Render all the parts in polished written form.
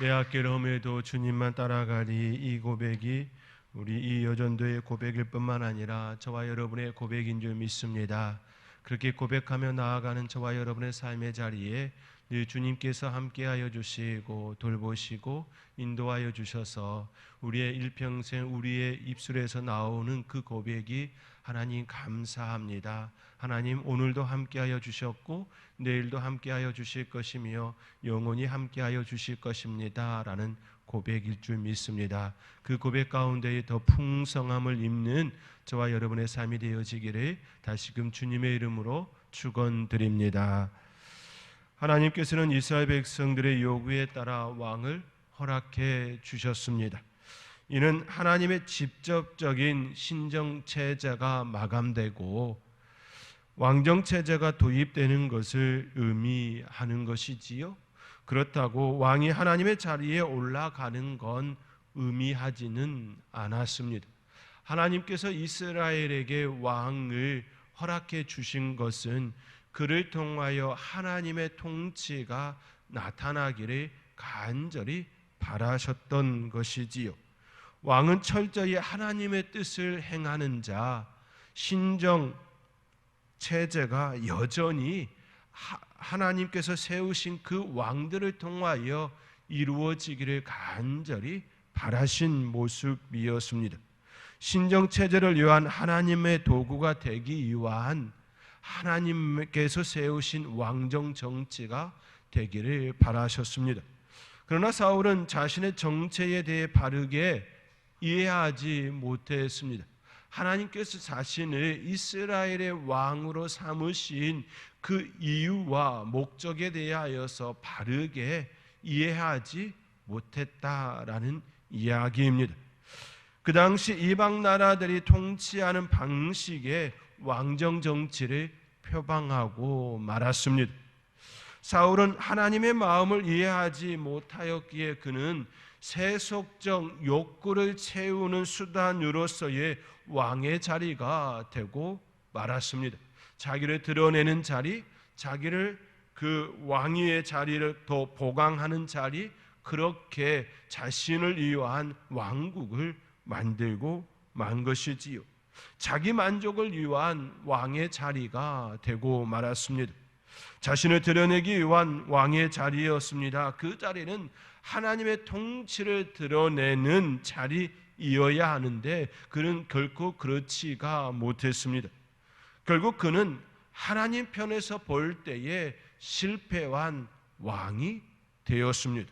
내 아끼럼에도 주님만 따라가리. 이 고백이 우리 이 여전도의 고백일 뿐만 아니라 저와 여러분의 고백인 줄 믿습니다. 그렇게 고백하며 나아가는 저와 여러분의 삶의 자리에 늘 주님께서 함께하여 주시고 돌보시고 인도하여 주셔서 우리의 일평생 우리의 입술에서 나오는 그 고백이 하나님 감사합니다. 하나님 오늘도 함께하여 주셨고 내일도 함께하여 주실 것이며 영원히 함께하여 주실 것입니다 라는 고백일 줄 믿습니다. 그 고백 가운데에 더 풍성함을 입는 저와 여러분의 삶이 되어지기를 다시금 주님의 이름으로 축원드립니다. 하나님께서는 이스라엘 백성들의 요구에 따라 왕을 허락해 주셨습니다. 이는 하나님의 직접적인 신정체제가 마감되고 왕정체제가 도입되는 것을 의미하는 것이지요. 그렇다고 왕이 하나님의 자리에 올라가는 건 의미하지는 않았습니다. 하나님께서 이스라엘에게 왕을 허락해 주신 것은 그를 통하여 하나님의 통치가 나타나기를 간절히 바라셨던 것이지요. 왕은 철저히 하나님의 뜻을 행하는 자, 신정 체제가 여전히 하나님께서 세우신 그 왕들을 통하여 이루어지기를 간절히 바라신 모습이었습니다. 신정 체제를 위한 하나님의 도구가 되기 위한 하나님께서 세우신 왕정 정치가 되기를 바라셨습니다. 그러나 사울은 자신의 정체에 대해 바르게 이해하지 못했습니다. 하나님께서 자신을 이스라엘의 왕으로 삼으신 그 이유와 목적에 대하여서 바르게 이해하지 못했다라는 이야기입니다. 그 당시 이방 나라들이 통치하는 방식의 왕정 정치를 표방하고 말았습니다. 사울은 하나님의 마음을 이해하지 못하였기에 그는 세속적 욕구를 채우는 수단으로서의 왕의 자리가 되고 말았습니다. 자기를 드러내는 자리, 자기를 그 왕위의 자리를 더 보강하는 자리, 그렇게 자신을 위한 왕국을 만들고 만 것이지요. 자기 만족을 위한 왕의 자리가 되고 말았습니다. 자신을 드러내기 위한 왕의 자리였습니다. 그 자리는 하나님의 통치를 드러내는 자리이어야 하는데 그는 결코 그렇지가 못했습니다. 결국 그는 하나님 편에서 볼 때에 실패한 왕이 되었습니다.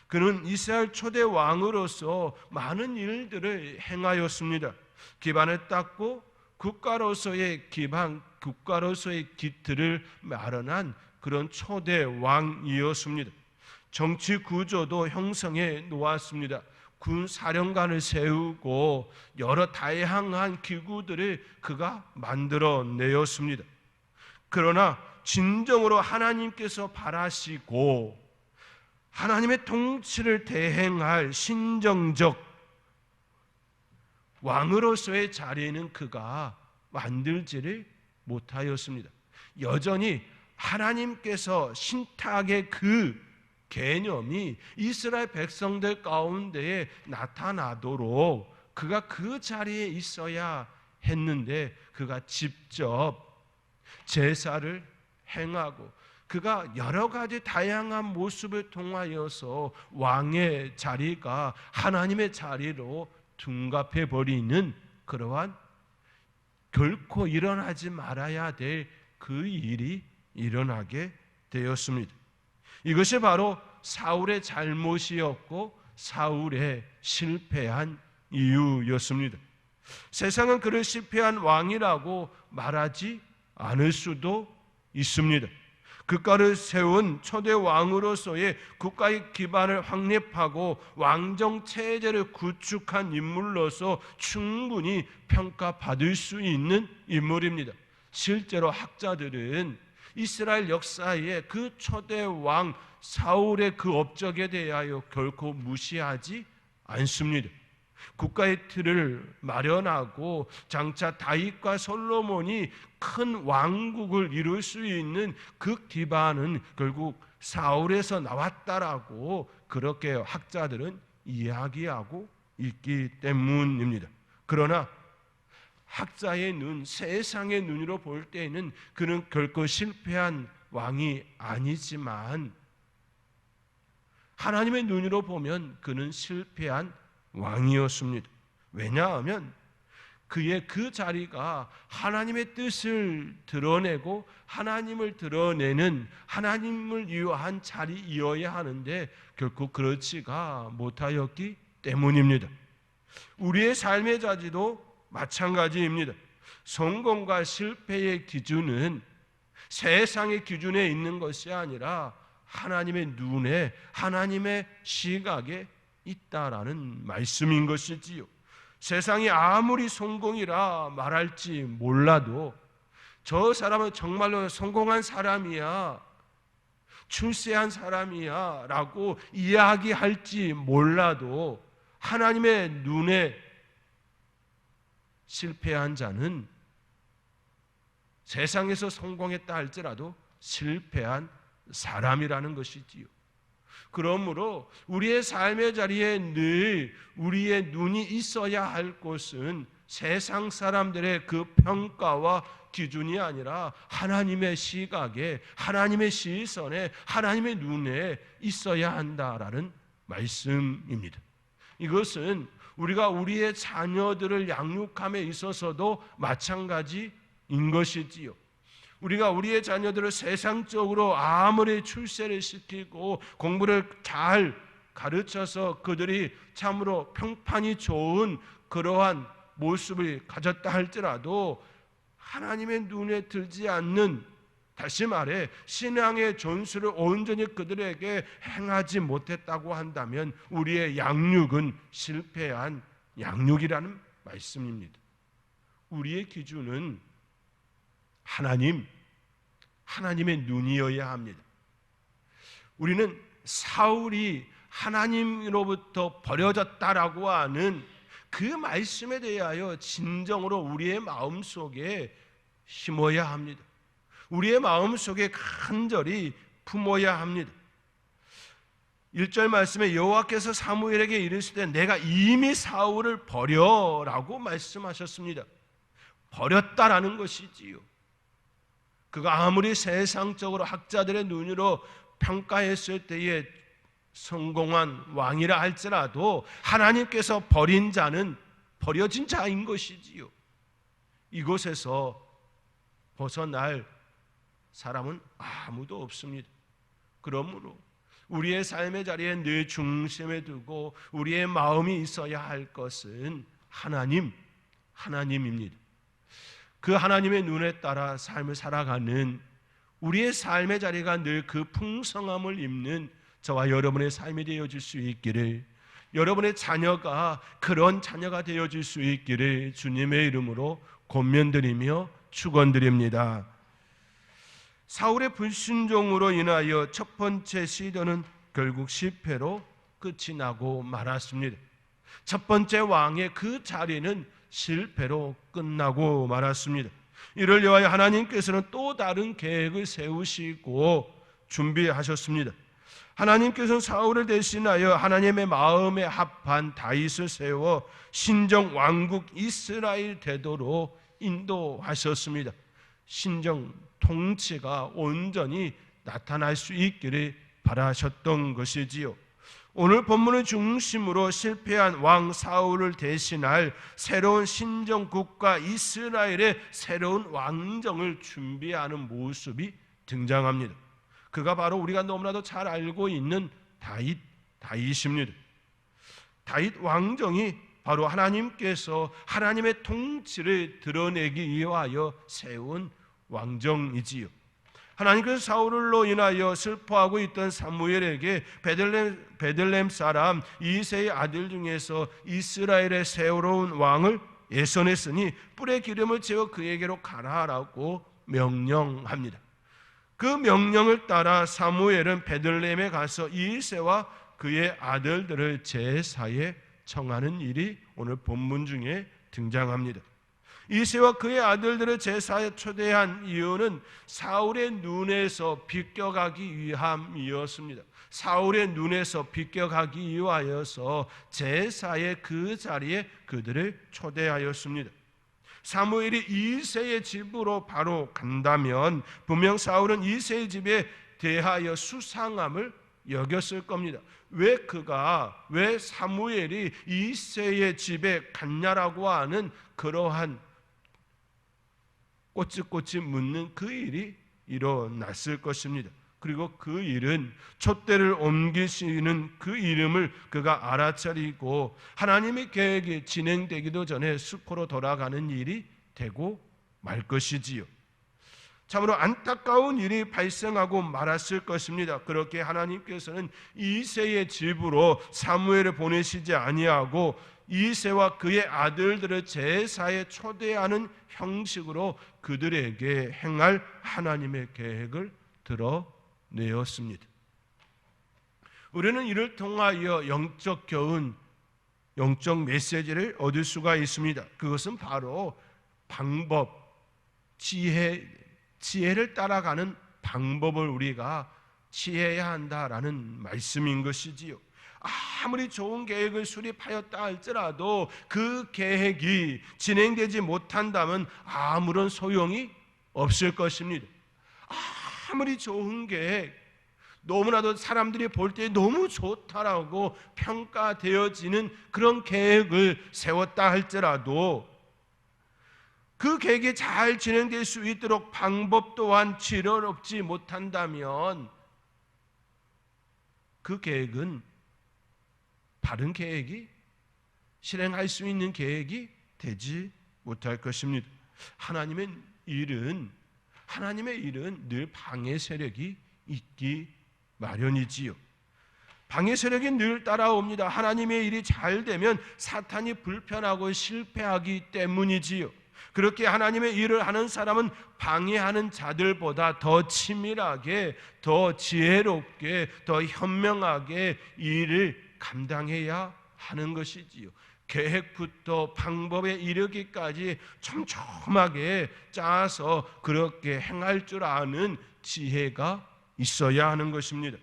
그는 이스라엘 초대 왕으로서 많은 일들을 행하였습니다. 기반을 닦고 국가로서의 기반, 국가로서의 기틀을 마련한 그런 초대 왕이었습니다. 정치 구조도 형성해 놓았습니다. 군 사령관을 세우고 여러 다양한 기구들을 그가 만들어내었습니다. 그러나 진정으로 하나님께서 바라시고 하나님의 통치를 대행할 신정적 왕으로서의 자리에는 그가 만들지를 못하였습니다. 여전히 하나님께서 신탁의 그 개념이 이스라엘 백성들 가운데에 나타나도록 그가 그 자리에 있어야 했는데 그가 직접 제사를 행하고 그가 여러 가지 다양한 모습을 통하여서 왕의 자리가 하나님의 자리로 둔갑해 버리는 그러한 결코 일어나지 말아야 될 그 일이 일어나게 되었습니다. 이것이 바로 사울의 잘못이었고 사울의 실패한 이유였습니다. 세상은 그를 실패한 왕이라고 말하지 않을 수도 있습니다. 국가를 세운 초대 왕으로서의 국가의 기반을 확립하고 왕정 체제를 구축한 인물로서 충분히 평가받을 수 있는 인물입니다. 실제로 학자들은 이스라엘 역사에 그 초대 왕 사울의 그 업적에 대하여 결코 무시하지 않습니다. 국가의 틀을 마련하고 장차 다윗과 솔로몬이 큰 왕국을 이룰 수 있는 그 기반은 결국 사울에서 나왔다라고 그렇게 학자들은 이야기하고 있기 때문입니다. 그러나 학자의 눈, 세상의 눈으로 볼 때에는 그는 결코 실패한 왕이 아니지만 하나님의 눈으로 보면 그는 실패한 왕이었습니다. 왜냐하면 그의 그 자리가 하나님의 뜻을 드러내고 하나님을 드러내는 하나님을 위한 자리이어야 하는데 결코 그렇지가 못하였기 때문입니다. 우리의 삶의 자리도 마찬가지입니다. 성공과 실패의 기준은 세상의 기준에 있는 것이 아니라 하나님의 눈에, 하나님의 시각에 있다라는 말씀인 것이지요. 세상이 아무리 성공이라 말할지 몰라도 저 사람은 정말로 성공한 사람이야, 출세한 사람이야 라고 이야기할지 몰라도 하나님의 눈에 실패한 자는 세상에서 성공했다 할지라도 실패한 사람이라는 것이지요. 그러므로 우리의 삶의 자리에 늘 우리의 눈이 있어야 할 곳은 세상 사람들의 그 평가와 기준이 아니라 하나님의 시각에, 하나님의 시선에, 하나님의 눈에 있어야 한다라는 말씀입니다. 이것은 우리가 우리의 자녀들을 양육함에 있어서도 마찬가지인 것이지요. 우리가 우리의 자녀들을 세상적으로 아무리 출세를 시키고 공부를 잘 가르쳐서 그들이 참으로 평판이 좋은 그러한 모습을 가졌다 할지라도 하나님의 눈에 들지 않는, 다시 말해 신앙의 전수를 온전히 그들에게 행하지 못했다고 한다면 우리의 양육은 실패한 양육이라는 말씀입니다. 우리의 기준은 하나님의 눈이어야 합니다. 우리는 사울이 하나님으로부터 버려졌다라고 하는 그 말씀에 대하여 진정으로 우리의 마음속에 심어야 합니다. 우리의 마음속에 간절히 품어야 합니다. 1절 말씀에 여호와께서 사무엘에게 이르시되 내가 이미 사울을 버려라고 말씀하셨습니다. 버렸다라는 것이지요. 그가 아무리 세상적으로 학자들의 눈으로 평가했을 때에 성공한 왕이라 할지라도 하나님께서 버린 자는 버려진 자인 것이지요. 이곳에서 벗어날 사람은 아무도 없습니다. 그러므로 우리의 삶의 자리에 늘 중심에 두고 우리의 마음이 있어야 할 것은 하나님입니다. 그 하나님의 눈에 따라 삶을 살아가는 우리의 삶의 자리가 늘 그 풍성함을 입는 저와 여러분의 삶이 되어질 수 있기를, 여러분의 자녀가 그런 자녀가 되어질 수 있기를 주님의 이름으로 권면드리며 축원드립니다. 사울의 불순종으로 인하여 첫 번째 시대는 결국 실패로 끝이 나고 말았습니다. 첫 번째 왕의 그 자리는 실패로 끝나고 말았습니다. 이를 위하여 하나님께서는 또 다른 계획을 세우시고 준비하셨습니다. 하나님께서는 사울을 대신하여 하나님의 마음에 합한 다윗을 세워 신정 왕국 이스라엘 되도록 인도하셨습니다. 신정 통치가 온전히 나타날 수 있기를 바라셨던 것이지요. 오늘 본문을 중심으로 실패한 왕 사울을 대신할 새로운 신정 국가 이스라엘의 새로운 왕정을 준비하는 모습이 등장합니다. 그가 바로 우리가 너무나도 잘 알고 있는 다윗입니다. 다윗 왕정이 바로 하나님께서 하나님의 통치를 드러내기 위하여 세운 왕정이지요. 하나님께서 사울로 인하여 슬퍼하고 있던 사무엘에게 베들레헴 사람 이새의 아들 중에서 이스라엘의 새로운 왕을 예선했으니 뿔에 기름을 채워 그에게로 가라라고 명령합니다. 그 명령을 따라 사무엘은 베들레헴에 가서 이새와 그의 아들들을 제사에 청하는 일이 오늘 본문 중에 등장합니다. 이새와 그의 아들들을 제사에 초대한 이유는 사울의 눈에서 비껴가기 위함이었습니다. 사울의 눈에서 비껴가기 위하여서 제사의 그 자리에 그들을 초대하였습니다. 사무엘이 이새의 집으로 바로 간다면 분명 사울은 이새의 집에 대하여 수상함을 여겼을 겁니다. 왜 사무엘이 이새의 집에 갔냐라고 하는 그러한 꼬치꼬치 묻는 그 일이 일어났을 것입니다. 그리고 그 일은 촛대를 옮기시는 그 이름을 그가 알아차리고 하나님의 계획이 진행되기도 전에 숲으로 돌아가는 일이 되고 말 것이지요. 참으로 안타까운 일이 발생하고 말았을 것입니다. 그렇게 하나님께서는 이새의 집으로 사무엘을 보내시지 아니하고 이새와 그의 아들들을 제사에 초대하는 형식으로 그들에게 행할 하나님의 계획을 드러내었습니다. 우리는 이를 통하여 영적 교훈, 영적 메시지를 얻을 수가 있습니다. 그것은 바로 방법, 지혜를 따라가는 방법을 우리가 취해야 한다라는 말씀인 것이지요. 아무리 좋은 계획을 수립하였다 할지라도 그 계획이 진행되지 못한다면 아무런 소용이 없을 것입니다. 아무리 좋은 계획, 너무나도 사람들이 볼 때 너무 좋다라고 평가되어지는 그런 계획을 세웠다 할지라도 그 계획이 잘 진행될 수 있도록 방법 또한 지혜롭지 못한다면 그 계획은 바른 계획이, 실행할 수 있는 계획이 되지 못할 것입니다. 하나님의 일은 늘 방해 세력이 있기 마련이지요. 방해 세력이 늘 따라옵니다. 하나님의 일이 잘 되면 사탄이 불편하고 실패하기 때문이지요. 그렇게 하나님의 일을 하는 사람은 방해하는 자들보다 더 치밀하게, 더 지혜롭게, 더 현명하게 일을 감당해야 하는 것이지요. 계획부터 방법에 이르기까지 촘촘하게 짜서 그렇게 행할 줄 아는 지혜가 있어야 하는 것입니다.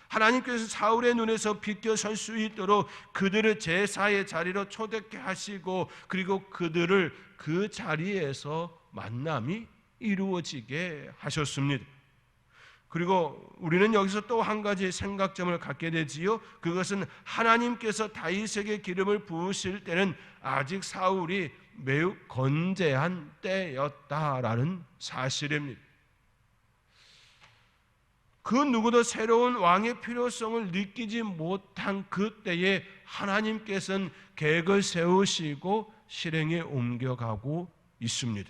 하나님께서 사울의 눈에서 비껴설 수 있도록 그들을 제사의 자리로 초대케 하시고 그리고 그들을 그 자리에서 만남이 이루어지게 하셨습니다. 그리고 우리는 여기서 또 한 가지 생각점을 갖게 되지요. 그것은 하나님께서 다윗에게 기름을 부으실 때는 아직 사울이 매우 건재한 때였다라는 사실입니다. 그 누구도 새로운 왕의 필요성을 느끼지 못한 그때에 하나님께서는 계획을 세우시고 실행에 옮겨가고 있습니다.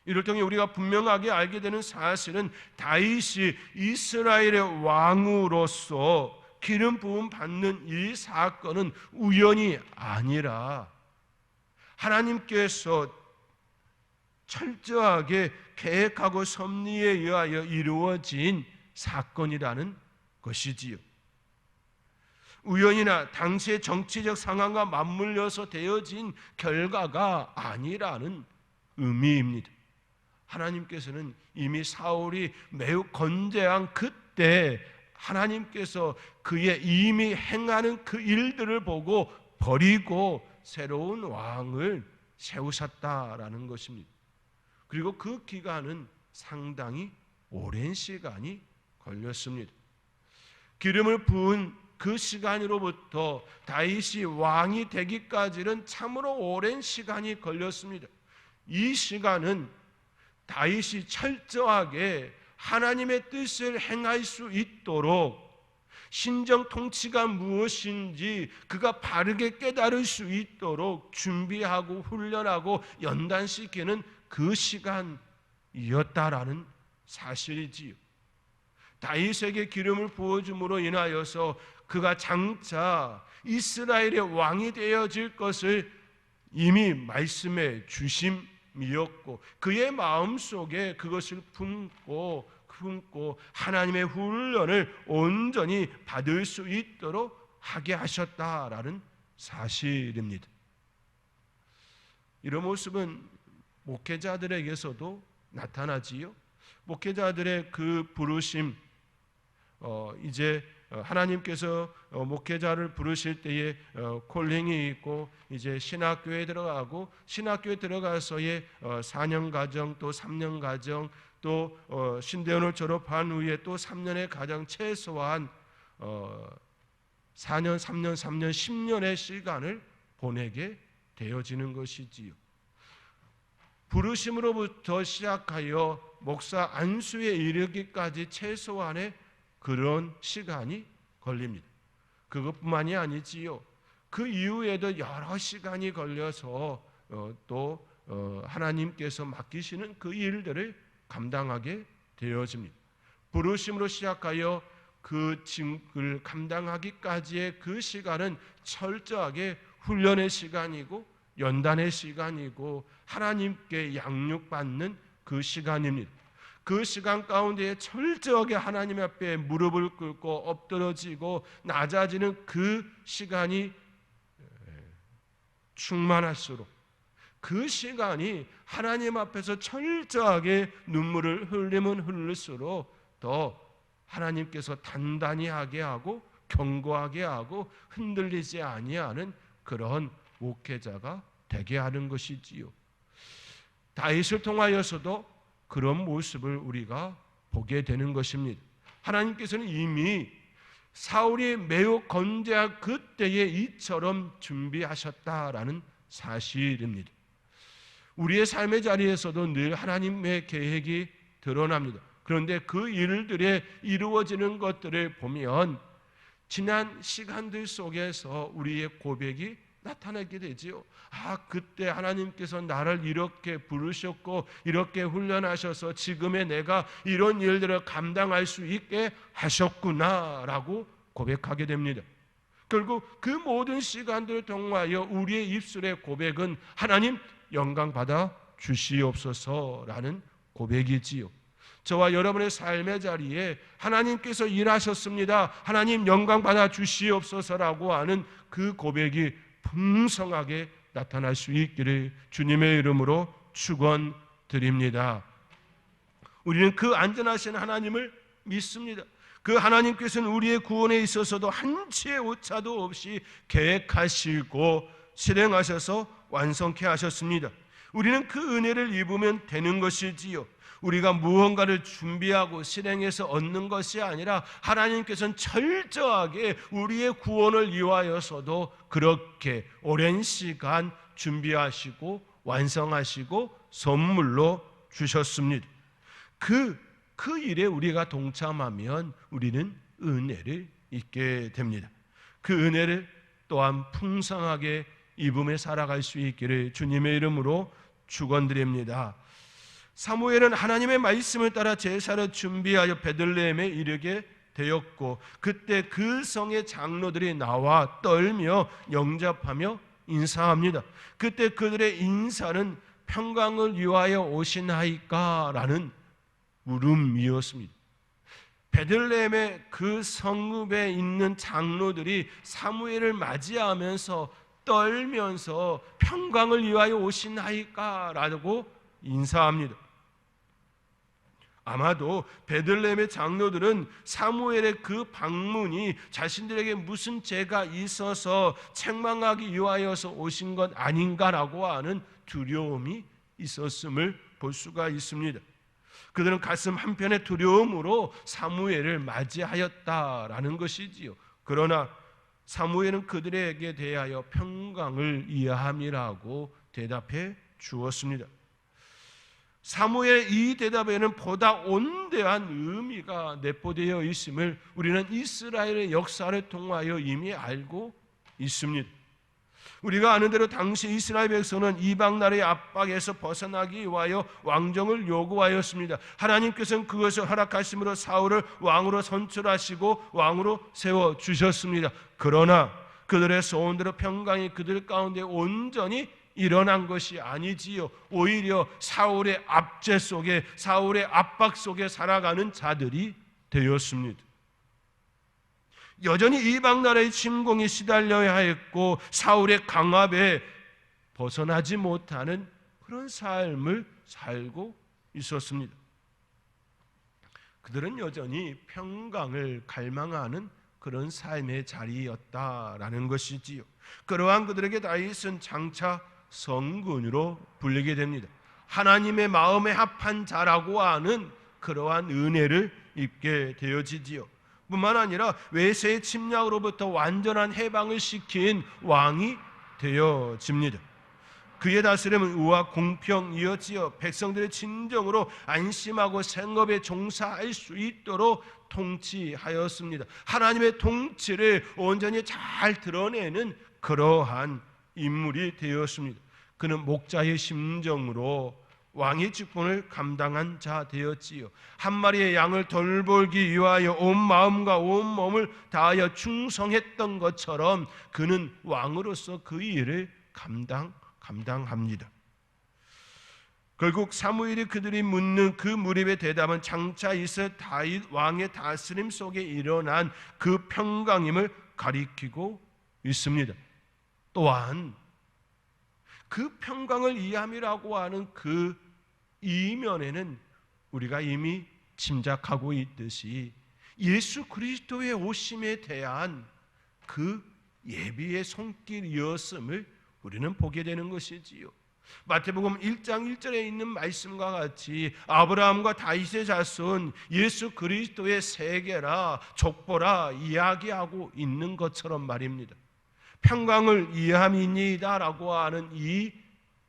이를 통해 우리가 분명하게 알게 되는 사실은 다윗이 이스라엘의 왕으로서 기름 부음 받는 이 사건은 우연이 아니라 하나님께서 철저하게 계획하고 섭리에 의하여 이루어진 사건이라는 것이지요. 우연이나 당시의 정치적 상황과 맞물려서 되어진 결과가 아니라는 의미입니다. 하나님께서는 이미 사울이 매우 건재한 그때 하나님께서 그의 이미 행하는 그 일들을 보고 버리고 새로운 왕을 세우셨다라는 것입니다. 그리고 그 기간은 상당히 오랜 시간이 걸렸습니다. 기름을 부은 그 시간으로부터 다윗이 왕이 되기까지는 참으로 오랜 시간이 걸렸습니다. 이 시간은 다윗이 철저하게 하나님의 뜻을 행할 수 있도록 신정 통치가 무엇인지 그가 바르게 깨달을 수 있도록 준비하고 훈련하고 연단시키는 그 시간이었다라는 사실이지요. 다윗에게 기름을 부어줌으로 인하여서 그가 장차 이스라엘의 왕이 되어질 것을 이미 말씀해 주심이었고 그의 마음속에 그것을 품고 하나님의 훈련을 온전히 받을 수 있도록 하게 하셨다라는 사실입니다. 이런 모습은 목회자들에게서도 나타나지요. 목회자들의 그 부르심, 이제 하나님께서 목회자를 부르실 때에 콜링이 있고 이제 신학교에 들어가고 신학교에 들어가서의 4년 과정 또 3년 과정 또 신대원을 졸업한 후에 또 3년의 과정 최소한 4년, 3년, 3년, 10년의 시간을 보내게 되어지는 것이지요. 부르심으로부터 시작하여 목사 안수에 이르기까지 최소한의 그런 시간이 걸립니다. 그것뿐만이 아니지요. 그 이후에도 여러 시간이 걸려서 또 하나님께서 맡기시는 그 일들을 감당하게 되어집니다. 부르심으로 시작하여 그 짐을 감당하기까지의 그 시간은 철저하게 훈련의 시간이고 연단의 시간이고 하나님께 양육받는 그 시간입니다. 그 시간 가운데 철저하게 하나님 앞에 무릎을 꿇고 엎드러지고 낮아지는 그 시간이 충만할수록 그 시간이 하나님 앞에서 철저하게 눈물을 흘리면 흘릴수록 더 하나님께서 단단히 하게 하고 견고하게 하고 흔들리지 아니하는 그런 목회자가 되게 하는 것이지요. 다윗을 통하여서도 그런 모습을 우리가 보게 되는 것입니다. 하나님께서는 이미 사울이 매우 건재한 그때에 이처럼 준비하셨다라는 사실입니다. 우리의 삶의 자리에서도 늘 하나님의 계획이 드러납니다. 그런데 그 일들에 이루어지는 것들을 보면 지난 시간들 속에서 우리의 고백이 나타나게 되지요. 그때 하나님께서 나를 이렇게 부르셨고 이렇게 훈련하셔서 지금의 내가 이런 일들을 감당할 수 있게 하셨구나라고 고백하게 됩니다. 결국 그 모든 시간들을 통하여 우리의 입술의 고백은 하나님 영광 받아 주시옵소서라는 고백이지요. 저와 여러분의 삶의 자리에 하나님께서 일하셨습니다. 하나님 영광 받아 주시옵소서라고 하는 그 고백이 풍성하게 나타날 수 있기를 주님의 이름으로 축원드립니다. 우리는 그 안전하신 하나님을 믿습니다. 그 하나님께서는 우리의 구원에 있어서도 한치의 오차도 없이 계획하시고 실행하셔서 완성케 하셨습니다. 우리는 그 은혜를 입으면 되는 것이지요. 우리가 무언가를 준비하고 실행해서 얻는 것이 아니라 하나님께서는 철저하게 우리의 구원을 위하여서도 그렇게 오랜 시간 준비하시고 완성하시고 선물로 주셨습니다. 그 일에 우리가 동참하면 우리는 은혜를 입게 됩니다. 그 은혜를 또한 풍성하게 입음에 살아갈 수 있기를 주님의 이름으로 축원드립니다. 사무엘은 하나님의 말씀을 따라 제사를 준비하여 베들레헴에 이르게 되었고 그때 그 성의 장로들이 나와 떨며 영접하며 인사합니다. 그때 그들의 인사는 평강을 위하여 오시나이까? 라는 물음이었습니다. 베들레헴의 그 성읍에 있는 장로들이 사무엘을 맞이하면서 떨면서 평강을 위하여 오시나이까? 라고 인사합니다. 아마도 베들레헴의 장로들은 사무엘의 그 방문이 자신들에게 무슨 죄가 있어서 책망하기 위하여서 오신 것 아닌가라고 하는 두려움이 있었음을 볼 수가 있습니다. 그들은 가슴 한편의 두려움으로 사무엘을 맞이하였다라는 것이지요. 그러나 사무엘은 그들에게 대하여 평강을 이해함이라고 대답해 주었습니다. 사무엘의 이 대답에는 보다 온대한 의미가 내포되어 있음을 우리는 이스라엘의 역사를 통하여 이미 알고 있습니다. 우리가 아는 대로 당시 이스라엘 백성은 이방 나라의 압박에서 벗어나기 위하여 왕정을 요구하였습니다. 하나님께서는 그것을 허락하심으로 사울을 왕으로 선출하시고 왕으로 세워주셨습니다. 그러나 그들의 소원대로 평강이 그들 가운데 온전히 일어난 것이 아니지요. 오히려 사울의 압제 속에 사울의 압박 속에 살아가는 자들이 되었습니다. 여전히 이방 나라의 침공에 시달려야 했고 사울의 강압에 벗어나지 못하는 그런 삶을 살고 있었습니다. 그들은 여전히 평강을 갈망하는 그런 삶의 자리였다라는 것이지요. 그러한 그들에게 다윗은 장차 성군으로 불리게 됩니다. 하나님의 마음에 합한 자라고 하는 그러한 은혜를 입게 되어지지요. 뿐만 아니라 외세의 침략으로부터 완전한 해방을 시킨 왕이 되어집니다. 그의 다스림은 의와 공평이었지요. 백성들의 진정으로 안심하고 생업에 종사할 수 있도록 통치하였습니다. 하나님의 통치를 온전히 잘 드러내는 그러한 인물이 되었습니다. 그는 목자의 심정으로 왕의 직분을 감당한 자 되었지요. 한 마리의 양을 돌보기 위하여 온 마음과 온 몸을 다하여 충성했던 것처럼 그는 왕으로서 그 일을 감당합니다. 결국 사무엘이 그들이 묻는 그 물음의 대답은 장차 있을 다윗 왕의 다스림 속에 일어난 그 평강임을 가리키고 있습니다. 또한 그 평강을 이해함이라고 하는 그 이면에는 우리가 이미 짐작하고 있듯이 예수 그리스도의 오심에 대한 그 예비의 손길이었음을 우리는 보게 되는 것이지요. 마태복음 1장 1절에 있는 말씀과 같이 아브라함과 다윗의 자손 예수 그리스도의 세계라 족보라 이야기하고 있는 것처럼 말입니다. 평강을 이해함이니이다라고 하는 이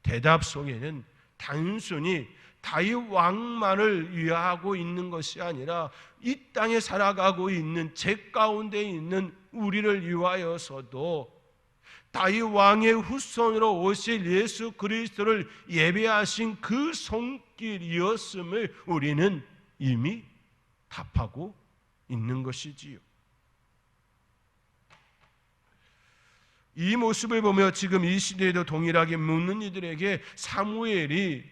대답 속에는 단순히 다윗 왕만을 위하고 있는 것이 아니라 이 땅에 살아가고 있는 제 가운데 있는 우리를 위하여서도 다윗 왕의 후손으로 오실 예수 그리스도를 예배하신 그 손길이었음을 우리는 이미 답하고 있는 것이지요. 이 모습을 보며 지금 이 시대에도 동일하게 묻는 이들에게 사무엘이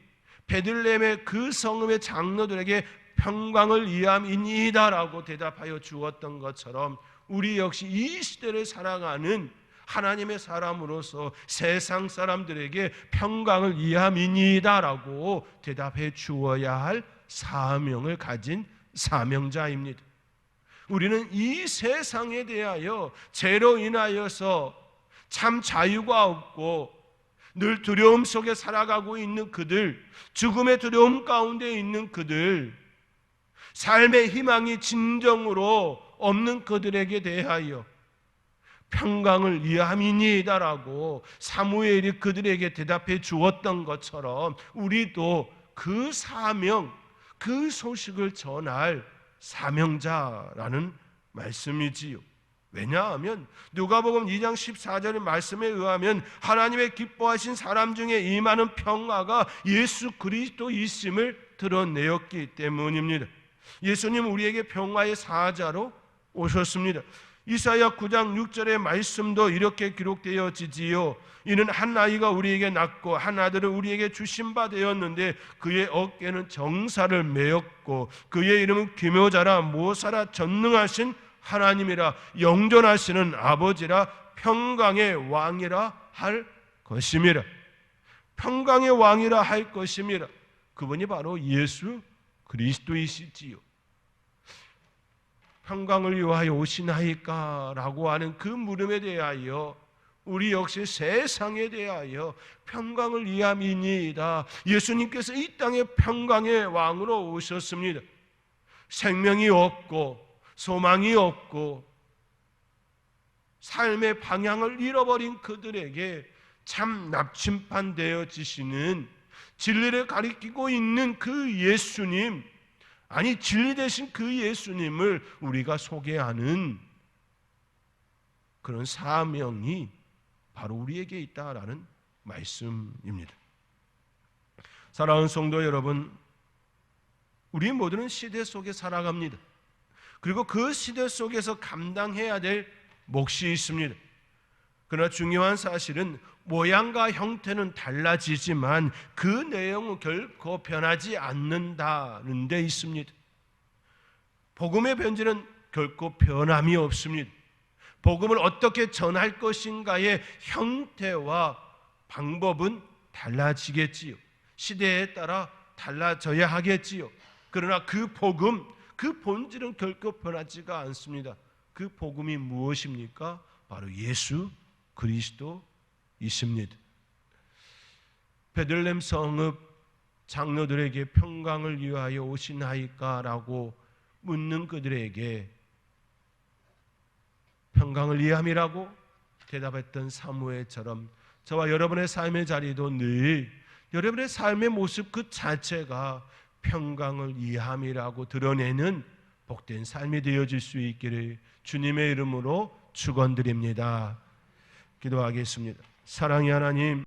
베들레헴의 그 성읍의 장로들에게 평강을 이함이니이다라고 대답하여 주었던 것처럼 우리 역시 이 시대를 살아가는 하나님의 사람으로서 세상 사람들에게 평강을 이함이니이다라고 대답해 주어야 할 사명을 가진 사명자입니다. 우리는 이 세상에 대하여 죄로 인하여서 참 자유가 없고 늘 두려움 속에 살아가고 있는 그들, 죽음의 두려움 가운데 있는 그들, 삶의 희망이 진정으로 없는 그들에게 대하여 평강을 이함이니이다라고 사무엘이 그들에게 대답해 주었던 것처럼 우리도 그 사명, 그 소식을 전할 사명자라는 말씀이지요. 왜냐하면 누가복음 2장 14절의 말씀에 의하면 하나님의 기뻐하신 사람 중에 임하는 평화가 예수 그리스도이심을 드러내었기 때문입니다. 예수님 우리에게 평화의 사자로 오셨습니다. 이사야 9장 6절의 말씀도 이렇게 기록되어지지요. 이는 한 아이가 우리에게 낳고 한 아들을 우리에게 주신 바 되었는데 그의 어깨는 정사를 메었고 그의 이름은 기묘자라 모사라 전능하신 하나님이라 영존하시는 아버지라 평강의 왕이라 할 것임이라. 평강의 왕이라 할 것임이라. 그분이 바로 예수 그리스도이시지요. 평강을 위하여 오시나이까? 라고 하는 그 물음에 대하여 우리 역시 세상에 대하여 평강을 이함이니이다. 예수님께서 이 땅에 평강의 왕으로 오셨습니다. 생명이 없고 소망이 없고 삶의 방향을 잃어버린 그들에게 참 납침판 되어지시는 진리를 가리키고 있는 그 예수님, 아니 진리 되신 그 예수님을 우리가 소개하는 그런 사명이 바로 우리에게 있다라는 말씀입니다. 사랑하는 성도 여러분, 우리 모두는 시대 속에 살아갑니다. 그리고 그 시대 속에서 감당해야 될 몫이 있습니다. 그러나 중요한 사실은 모양과 형태는 달라지지만 그 내용은 결코 변하지 않는다는 데 있습니다. 복음의 편지는 결코 변함이 없습니다. 복음을 어떻게 전할 것인가의 형태와 방법은 달라지겠지요. 시대에 따라 달라져야 하겠지요. 그러나 그 복음, 그 본질은 결코 변하지가 않습니다. 그 복음이 무엇입니까? 바로 예수 그리스도이십니다. 베들레헴 성읍 장로들에게 평강을 위하여 오시나이까라고 묻는 그들에게 평강을 위함이라고 대답했던 사무엘처럼 저와 여러분의 삶의 자리도 늘 여러분의 삶의 모습 그 자체가 평강을 위함이라고 드러내는 복된 삶이 되어질 수 있기를 주님의 이름으로 축원드립니다. 기도하겠습니다. 사랑의 하나님,